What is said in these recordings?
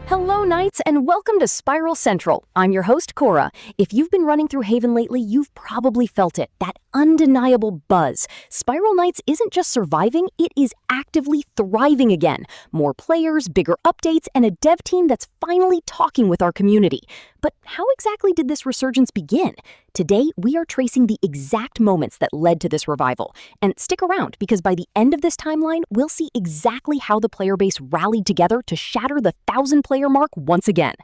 Hello, Knights, and welcome to Spiral Central. I'm your host, Kora. If you've been running through Haven lately, you've probably felt it, that undeniable buzz. Spiral Knights isn't just surviving, it is actively thriving again. More players, bigger updates, and a dev team that's finally talking with our community. But how exactly did this resurgence begin? Today, we are tracing the exact moments that led to this revival. And stick around, because by the end of this timeline, we'll see exactly how the player base rallied together to shatter the 1,000-player mark once again.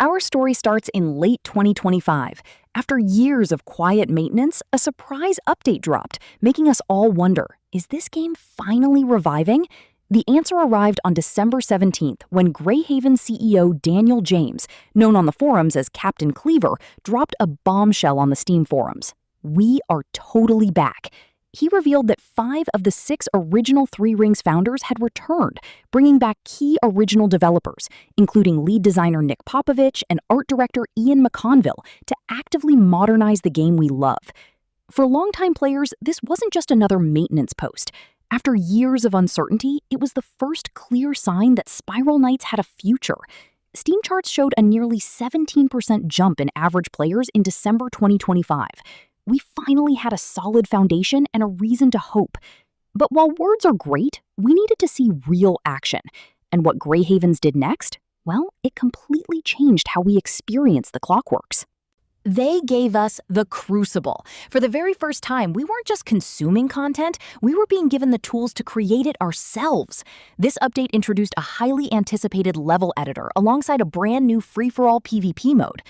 Our story starts in late 2025. After years of quiet maintenance, a surprise update dropped, making us all wonder, is this game finally reviving? The answer arrived on December 17th when Greyhaven CEO Daniel James, known on the forums as Captain Cleaver, dropped a bombshell on the Steam forums. We are totally back. He revealed that 5 of the 6 original Three Rings founders had returned, bringing back key original developers, including lead designer Nick Popovich and art director Ian McConville, to actively modernize the game we love. For longtime players, this wasn't just another maintenance post. After years of uncertainty, it was the first clear sign that Spiral Knights had a future. Steam charts showed a nearly 17% jump in average players in December 2025. We finally had a solid foundation and a reason to hope. But while words are great, we needed to see real action. And what Greyhavens did next? Well, it completely changed how we experience the Clockworks. They gave us the Crucible. For the very first time, we weren't just consuming content, we were being given the tools to create it ourselves. This update introduced a highly anticipated level editor alongside a brand new free-for-all PvP mode.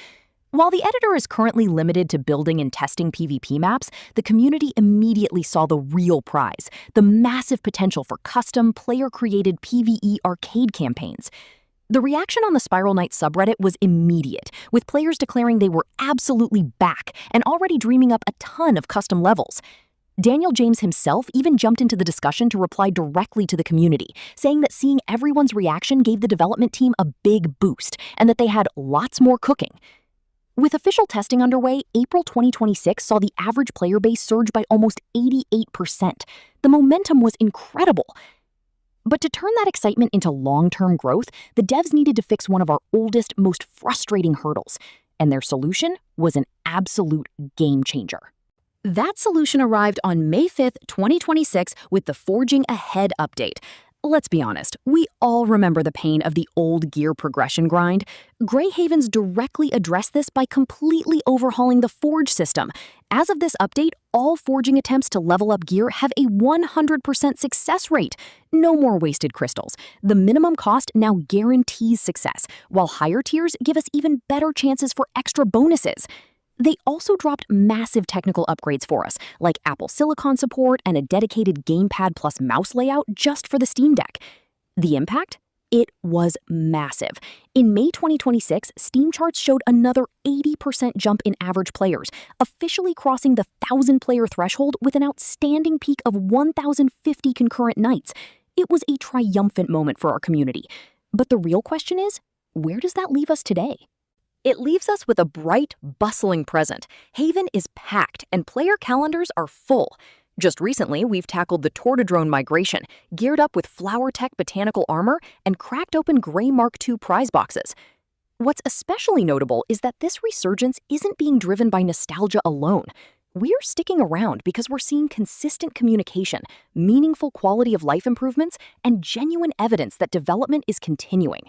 While the editor is currently limited to building and testing PvP maps, the community immediately saw the real prize, the massive potential for custom, player-created PvE arcade campaigns. The reaction on the Spiral Knights subreddit was immediate, with players declaring they were absolutely back and already dreaming up a ton of custom levels. Daniel James himself even jumped into the discussion to reply directly to the community, saying that seeing everyone's reaction gave the development team a big boost and that they had lots more cooking. With official testing underway, April 2026 saw the average player base surge by almost 88%. The momentum was incredible. But to turn that excitement into long-term growth, the devs needed to fix one of our oldest, most frustrating hurdles. And their solution was an absolute game changer. That solution arrived on May 5th, 2026 with the Forging Ahead update. Let's be honest, we all remember the pain of the old gear progression grind. Greyhavens directly addressed this by completely overhauling the forge system. As of this update, all forging attempts to level up gear have a 100% success rate. No more wasted crystals. The minimum cost now guarantees success, while higher tiers give us even better chances for extra bonuses. They also dropped massive technical upgrades for us, like Apple Silicon support and a dedicated gamepad plus mouse layout just for the Steam Deck. The impact? It was massive. In May 2026, Steam charts showed another 80% jump in average players, officially crossing the 1,000-player threshold with an outstanding peak of 1,050 concurrent nights. It was a triumphant moment for our community. But the real question is, where does that leave us today? It leaves us with a bright, bustling present. Haven is packed, and player calendars are full. Just recently, we've tackled the Tortodrone migration, geared up with Flower Tech botanical armor, and cracked open Grey Mark II prize boxes. What's especially notable is that this resurgence isn't being driven by nostalgia alone. We're sticking around because we're seeing consistent communication, meaningful quality of life improvements, and genuine evidence that development is continuing.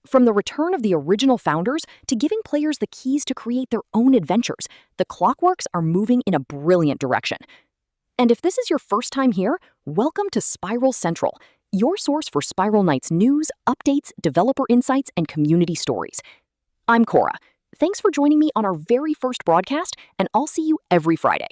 From the return of the original founders to giving players the keys to create their own adventures, the Clockworks are moving in a brilliant direction. And if this is your first time here, welcome to Spiral Central, your source for Spiral Knights news, updates, developer insights, and community stories. I'm Kora. Thanks for joining me on our very first broadcast, and I'll see you every Friday.